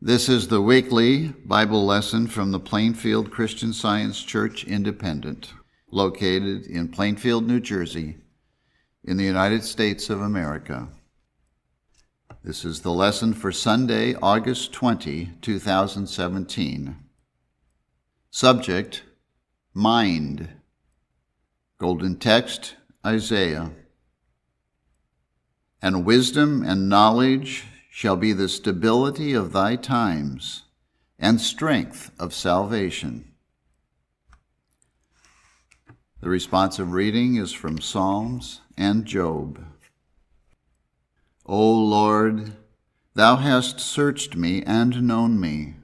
This is the weekly Bible lesson from the Plainfield Christian Science Church Independent, located in Plainfield, New Jersey, in the United States of America. This is the lesson for Sunday, August 20, 2017. Subject, Mind. Golden text, Isaiah. And wisdom and knowledge shall be the stability of thy times, and strength of salvation. The responsive reading is from Psalms and Job. O Lord, thou hast searched me and known me.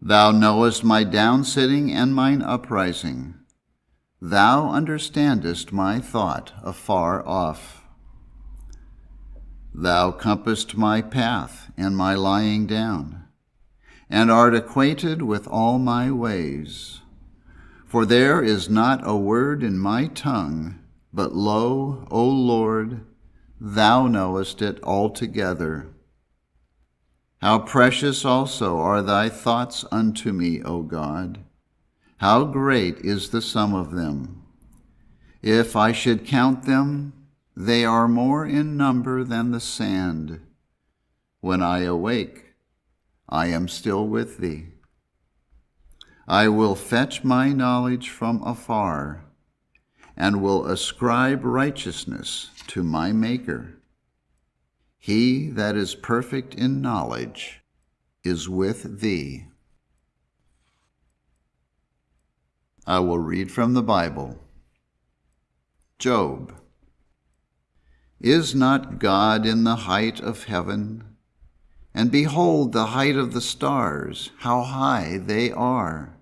Thou knowest my downsitting and mine uprising. Thou understandest my thought afar off. Thou compassest my path and my lying down, and art acquainted with all my ways. For there is not a word in my tongue, but lo, O Lord, thou knowest it altogether. How precious also are thy thoughts unto me, O God! How great is the sum of them! If I should count them, they are more in number than the sand. When I awake, I am still with thee. I will fetch my knowledge from afar, and will ascribe righteousness to my Maker. He that is perfect in knowledge is with thee. I will read from the Bible. Job. Is not God in the height of heaven? And behold the height of the stars, how high they are.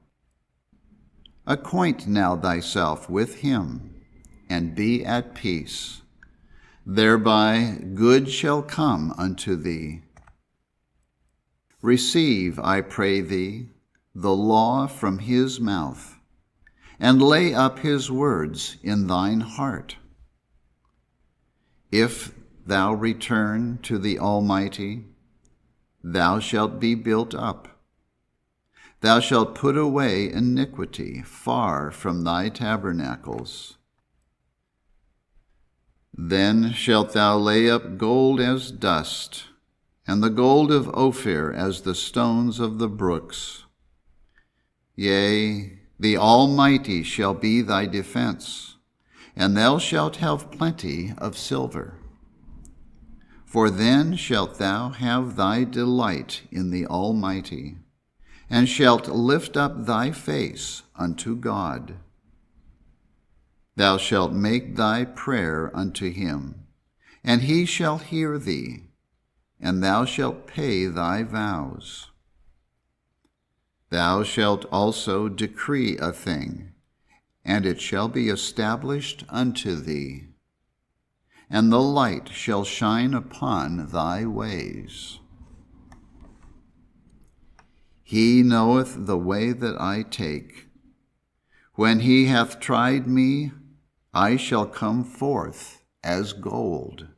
Acquaint now thyself with him, and be at peace. Thereby good shall come unto thee. Receive, I pray thee, the law from his mouth, and lay up his words in thine heart. If thou return to the Almighty, thou shalt be built up. Thou shalt put away iniquity far from thy tabernacles. Then shalt thou lay up gold as dust, and the gold of Ophir as the stones of the brooks. Yea, the Almighty shall be thy defense, and thou shalt have plenty of silver. For then shalt thou have thy delight in the Almighty, and shalt lift up thy face unto God. Thou shalt make thy prayer unto him, and he shall hear thee, and thou shalt pay thy vows. Thou shalt also decree a thing, and it shall be established unto thee, and the light shall shine upon thy ways. He knoweth the way that I take. When he hath tried me, I shall come forth as gold.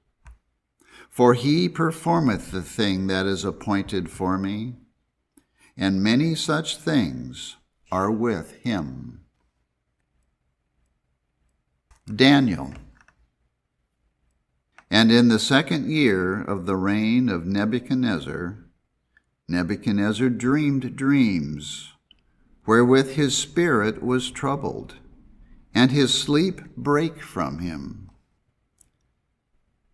For he performeth the thing that is appointed for me, and many such things are with him. Daniel. And in the 2nd year of the reign of Nebuchadnezzar, Nebuchadnezzar dreamed dreams, wherewith his spirit was troubled, and his sleep brake from him.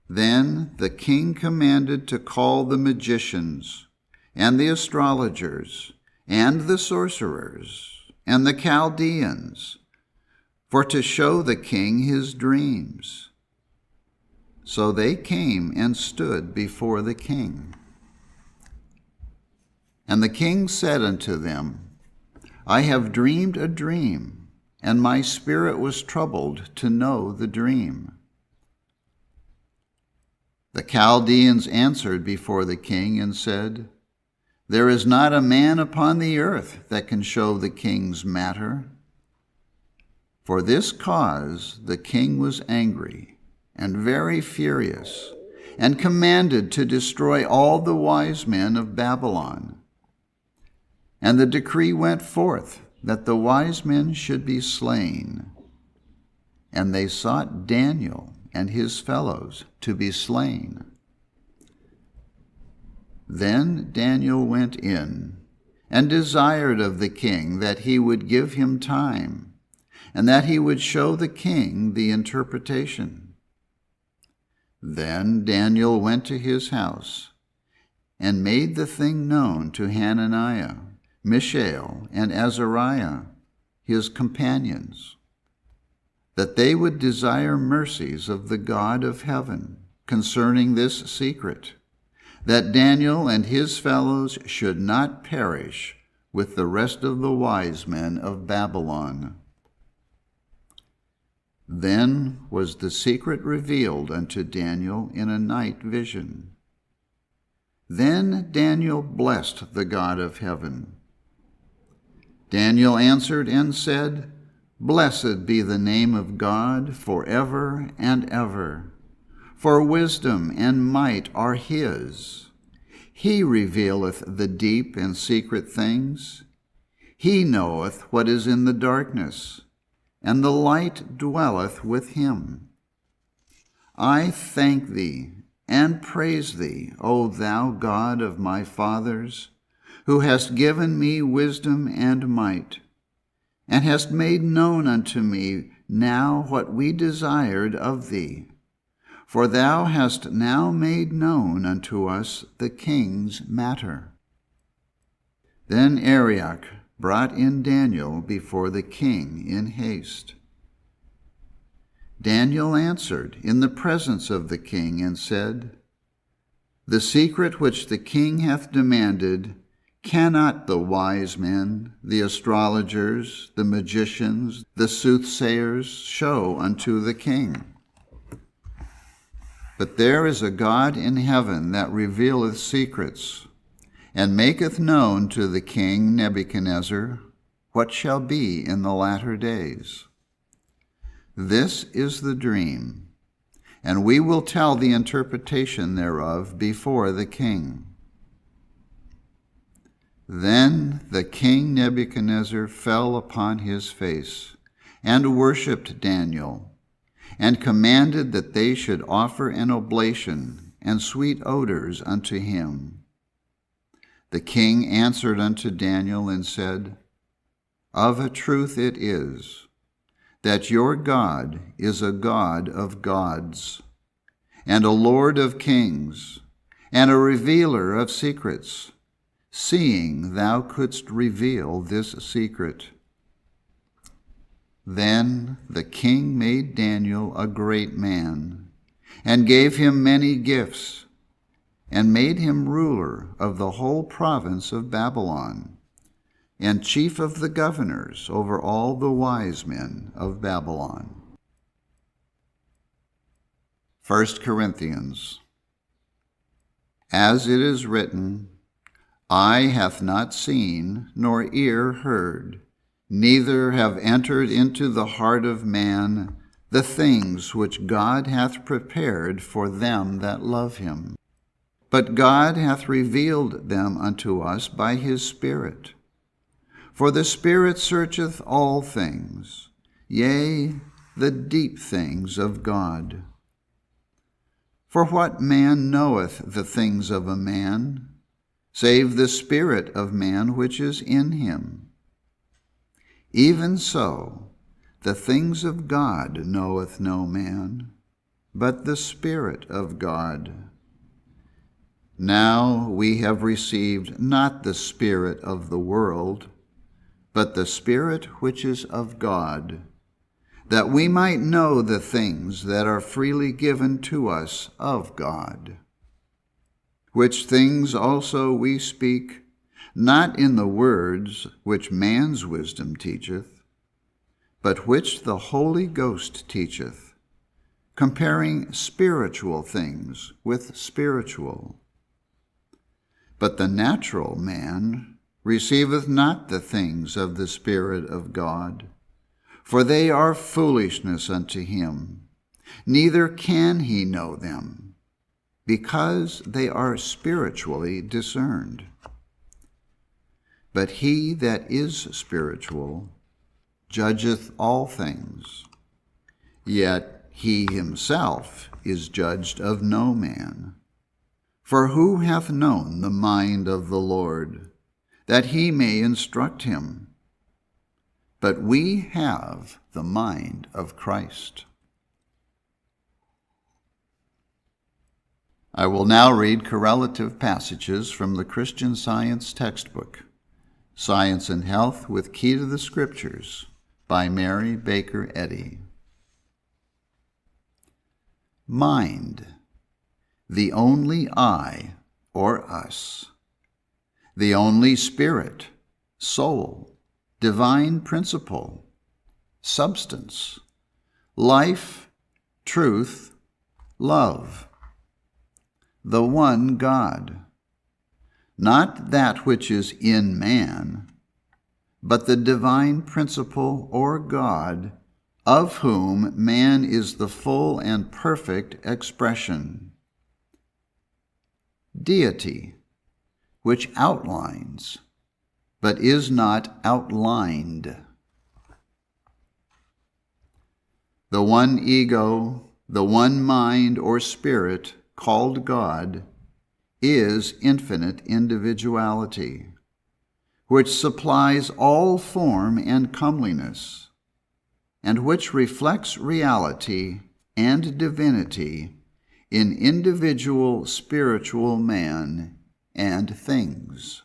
Then the king commanded to call the magicians, and the astrologers, and the sorcerers, and the Chaldeans, for to show the king his dreams. So they came and stood before the king. And the king said unto them, I have dreamed a dream, and my spirit was troubled to know the dream. The Chaldeans answered before the king and said, There is not a man upon the earth that can show the king's matter. For this cause the king was angry and very furious, and commanded to destroy all the wise men of Babylon, And the decree went forth that the wise men should be slain. And they sought Daniel and his fellows to be slain. Then Daniel went in and desired of the king that he would give him time, and that he would show the king the interpretation. Then Daniel went to his house and made the thing known to Hananiah, Mishael, and Azariah, his companions, that they would desire mercies of the God of heaven concerning this secret, that Daniel and his fellows should not perish with the rest of the wise men of Babylon. Then was the secret revealed unto Daniel in a night vision. Then Daniel blessed the God of heaven. Daniel answered and said, Blessed be the name of God forever and ever, for wisdom and might are his. He revealeth the deep and secret things. He knoweth what is in the darkness, and the light dwelleth with him. I thank thee and praise thee, O thou God of my fathers, who hast given me wisdom and might, and hast made known unto me now what we desired of thee. For thou hast now made known unto us the king's matter. Then Arioch brought in Daniel before the king in haste. Daniel answered in the presence of the king and said, The secret which the king hath demanded cannot the wise men, the astrologers, the magicians, the soothsayers show unto the king. But there is a God in heaven that revealeth secrets, and maketh known to the king Nebuchadnezzar what shall be in the latter days. This is the dream, and we will tell the interpretation thereof before the king. Then the king Nebuchadnezzar fell upon his face, and worshipped Daniel, and commanded that they should offer an oblation and sweet odors unto him. The king answered unto Daniel and said, Of a truth it is, that your God is a God of gods, and a Lord of kings, and a revealer of secrets, seeing thou couldst reveal this secret. Then the king made Daniel a great man, and gave him many gifts, and made him ruler of the whole province of Babylon, and chief of the governors over all the wise men of Babylon. 1 Corinthians. As it is written, Eye hath not seen, nor ear heard, neither have entered into the heart of man the things which God hath prepared for them that love him. But God hath revealed them unto us by his Spirit. For the Spirit searcheth all things, yea, the deep things of God. For what man knoweth the things of a man, save the spirit of man which is in him? Even so, the things of God knoweth no man, but the Spirit of God. Now we have received not the spirit of the world, but the Spirit which is of God, that we might know the things that are freely given to us of God. Which things also we speak, not in the words which man's wisdom teacheth, but which the Holy Ghost teacheth, comparing spiritual things with spiritual. But the natural man receiveth not the things of the Spirit of God, for they are foolishness unto him, neither can he know them, because they are spiritually discerned. But he that is spiritual judgeth all things, yet he himself is judged of no man. For who hath known the mind of the Lord, that he may instruct him? But we have the mind of Christ. I will now read correlative passages from the Christian Science textbook, Science and Health with Key to the Scriptures, by Mary Baker Eddy. Mind, the only I, or us, the only spirit, soul, divine principle, substance, life, truth, love, the one God, not that which is in man, but the divine principle or God, of whom man is the full and perfect expression. Deity, which outlines, but is not outlined. The one ego, the one mind or spirit called God, is infinite individuality, which supplies all form and comeliness, and which reflects reality and divinity in individual spiritual man and things.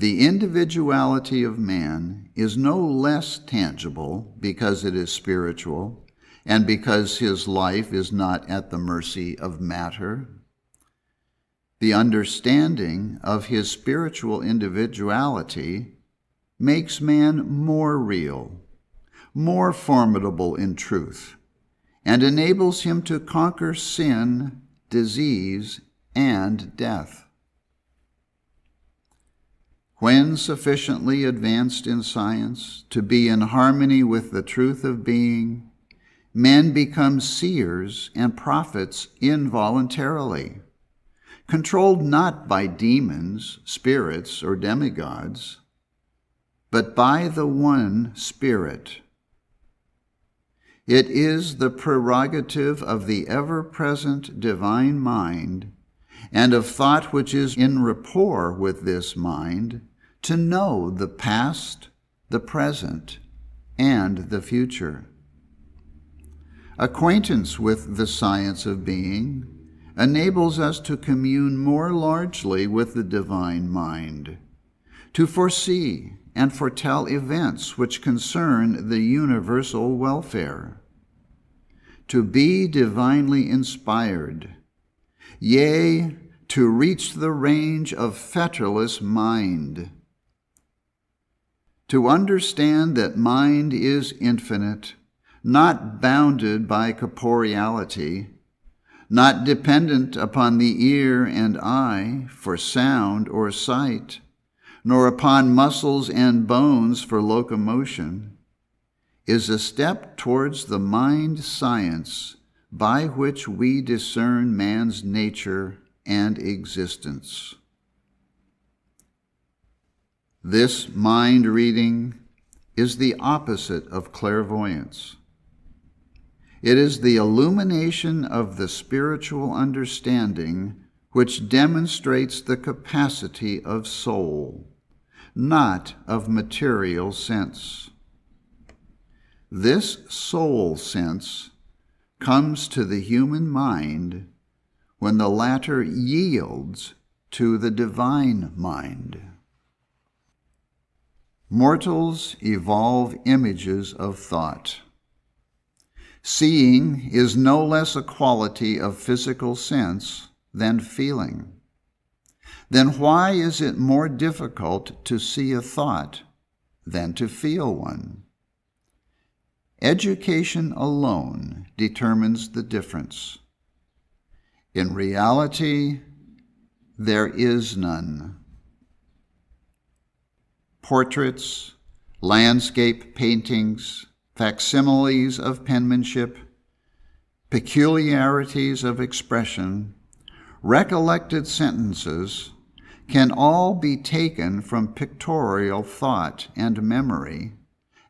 The individuality of man is no less tangible because it is spiritual and because his life is not at the mercy of matter. The understanding of his spiritual individuality makes man more real, more formidable in truth, and enables him to conquer sin, disease, and death. When sufficiently advanced in science to be in harmony with the truth of being, men become seers and prophets involuntarily, controlled not by demons, spirits, or demigods, but by the one Spirit. It is the prerogative of the ever-present divine mind and of thought which is in rapport with this mind to know the past, the present, and the future. Acquaintance with the science of being enables us to commune more largely with the divine mind, to foresee and foretell events which concern the universal welfare, to be divinely inspired, yea, to reach the range of fetterless mind, to understand that mind is infinite, not bounded by corporeality, not dependent upon the ear and eye for sound or sight, nor upon muscles and bones for locomotion, is a step towards the mind science by which we discern man's nature and existence. This mind reading is the opposite of clairvoyance. It is the illumination of the spiritual understanding which demonstrates the capacity of soul, not of material sense. This soul sense comes to the human mind when the latter yields to the divine mind. Mortals evolve images of thought. Seeing is no less a quality of physical sense than feeling. Then why is it more difficult to see a thought than to feel one? Education alone determines the difference. In reality, there is none. Portraits, landscape paintings, facsimiles of penmanship, peculiarities of expression, recollected sentences can all be taken from pictorial thought and memory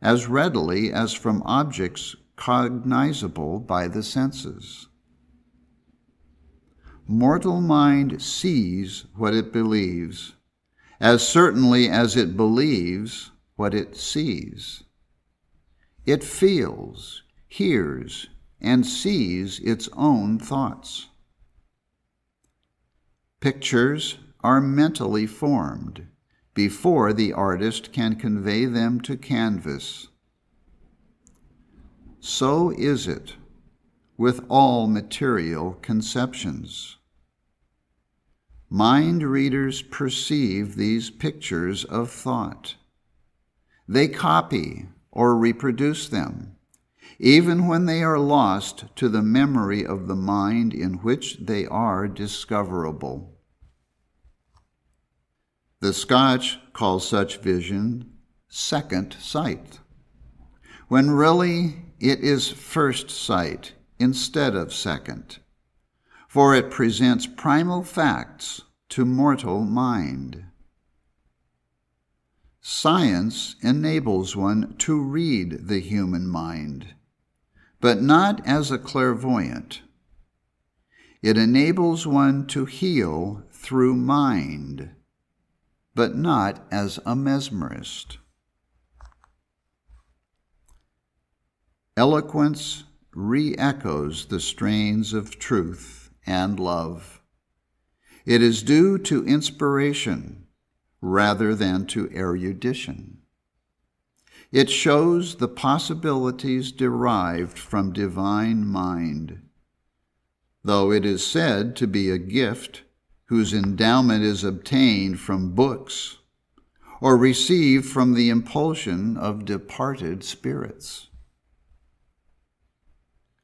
as readily as from objects cognizable by the senses. Mortal mind sees what it believes, as certainly as it believes what it sees. It feels, hears, and sees its own thoughts. Pictures are mentally formed before the artist can convey them to canvas. So is it with all material conceptions. Mind readers perceive these pictures of thought. They copy or reproduce them, even when they are lost to the memory of the mind in which they are discoverable. The Scotch call such vision second sight, when really it is first sight instead of second, for it presents primal facts to mortal mind. Science enables one to read the human mind, but not as a clairvoyant. It enables one to heal through mind, but not as a mesmerist. Eloquence re-echoes the strains of truth and love. It is due to inspiration rather than to erudition. It shows the possibilities derived from divine mind, though it is said to be a gift whose endowment is obtained from books or received from the impulsion of departed spirits.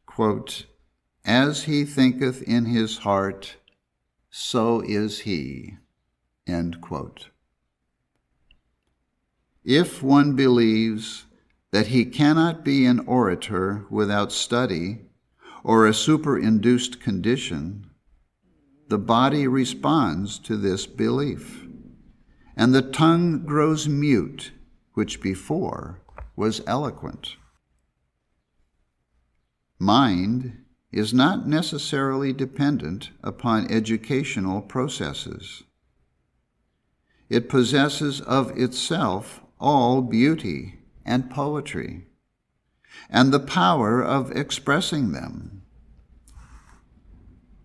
Quote, "As he thinketh in his heart, so is he." End quote. If one believes that he cannot be an orator without study or a superinduced condition, the body responds to this belief, and the tongue grows mute, which before was eloquent. Mind is not necessarily dependent upon educational processes. It possesses of itself all beauty and poetry, and the power of expressing them.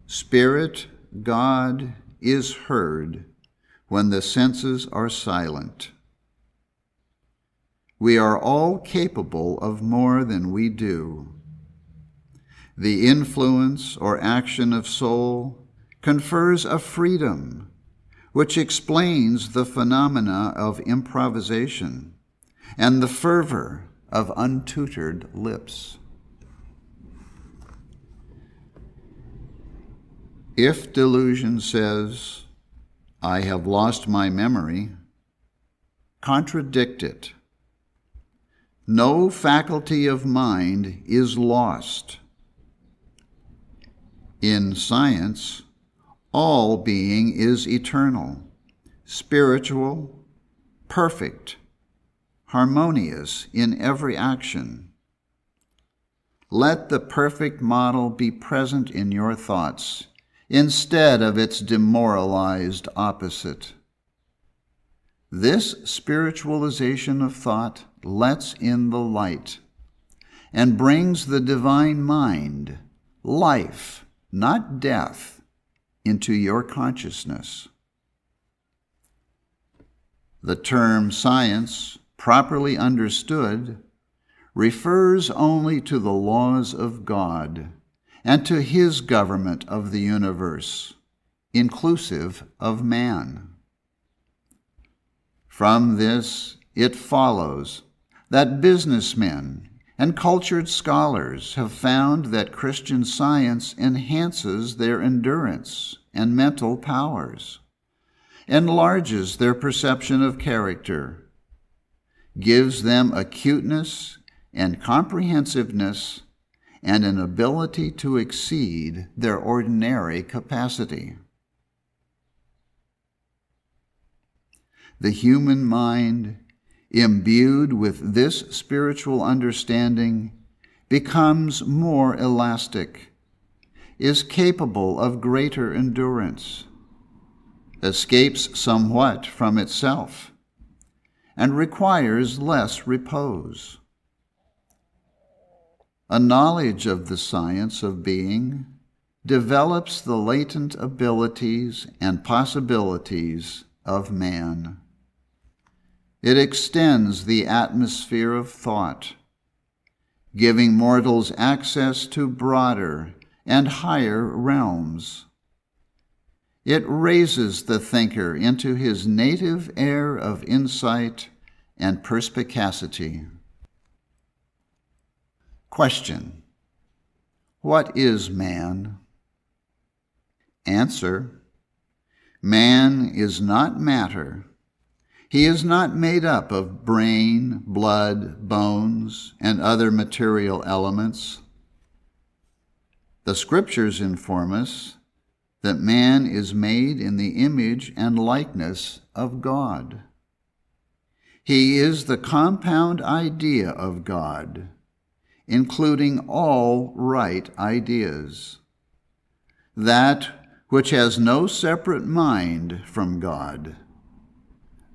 Spirit, God, is heard when the senses are silent. We are all capable of more than we do. The influence or action of soul confers a freedom which explains the phenomena of improvisation and the fervor of untutored lips. If delusion says, "I have lost my memory," contradict it. No faculty of mind is lost. In science, all being is eternal, spiritual, perfect, harmonious in every action. Let the perfect model be present in your thoughts instead of its demoralized opposite. This spiritualization of thought lets in the light and brings the divine mind, life, not death, into your consciousness. The term science, properly understood, refers only to the laws of God and to his government of the universe, inclusive of man. From this, it follows that businessmen and cultured scholars have found that Christian science enhances their endurance and mental powers, enlarges their perception of character, gives them acuteness and comprehensiveness, and an ability to exceed their ordinary capacity. The human mind, imbued with this spiritual understanding, becomes more elastic, is capable of greater endurance, escapes somewhat from itself, and requires less repose. A knowledge of the science of being develops the latent abilities and possibilities of man. It extends the atmosphere of thought, giving mortals access to broader and higher realms. It raises the thinker into his native air of insight and perspicacity. Question: what is man? Answer: man is not matter. He is not made up of brain, blood, bones, and other material elements. The Scriptures inform us that man is made in the image and likeness of God. He is the compound idea of God, including all right ideas. That which has no separate mind from God.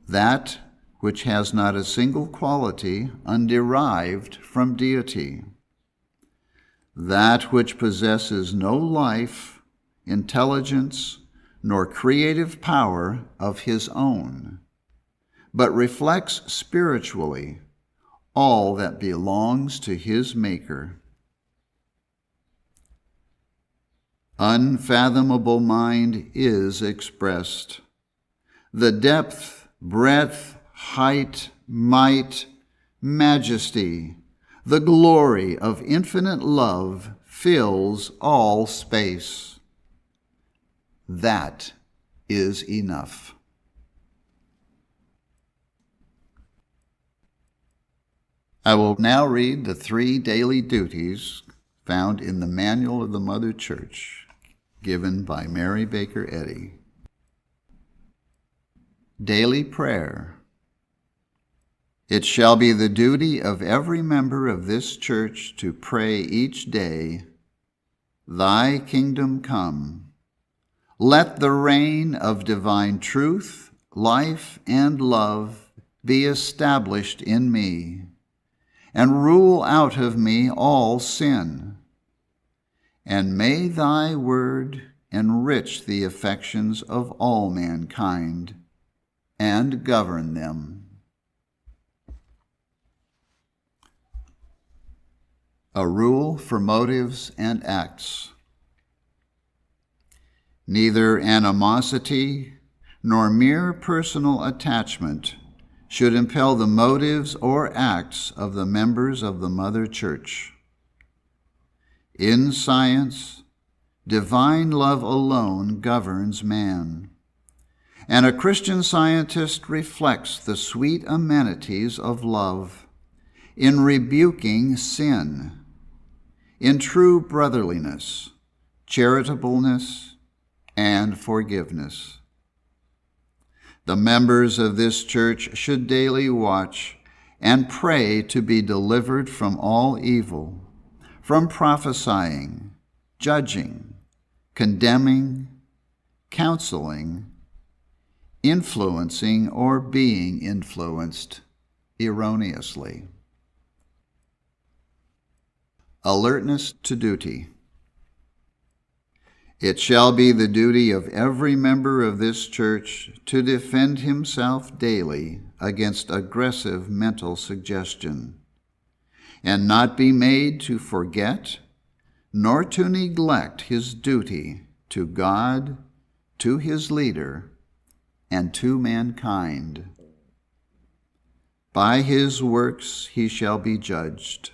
That which has not a single quality underived from deity. That which possesses no life, intelligence, nor creative power of his own, but reflects spiritually all that belongs to his Maker. Unfathomable mind is expressed. The depth, breadth, height, might, majesty, the glory of infinite love fills all space. That is enough. I will now read the 3 daily duties found in the Manual of the Mother Church, given by Mary Baker Eddy. Daily prayer. It shall be the duty of every member of this church to pray each day, Thy kingdom come. Let the reign of divine truth, life, and love be established in me, and rule out of me all sin. And may thy word enrich the affections of all mankind and govern them. A rule for motives and acts. Neither animosity nor mere personal attachment should impel the motives or acts of the members of the Mother Church. In science, divine love alone governs man, and a Christian scientist reflects the sweet amenities of love in rebuking sin, in true brotherliness, charitableness, and forgiveness. The members of this church should daily watch and pray to be delivered from all evil, from prophesying, judging, condemning, counseling, influencing, or being influenced erroneously. Alertness to duty. It shall be the duty of every member of this church to defend himself daily against aggressive mental suggestion, and not be made to forget nor to neglect his duty to God, to his leader, and to mankind. By his works he shall be judged,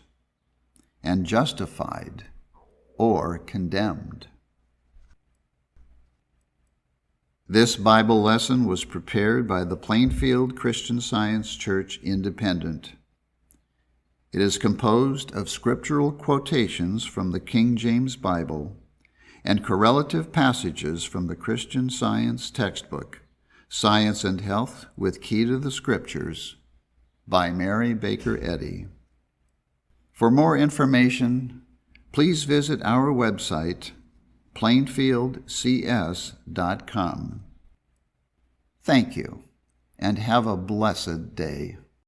and justified or condemned. This Bible lesson was prepared by the Plainfield Christian Science Church Independent. It is composed of scriptural quotations from the King James Bible and correlative passages from the Christian Science textbook, Science and Health with Key to the Scriptures by Mary Baker Eddy. For more information, please visit our website, plainfieldcs.com. Thank you, and have a blessed day.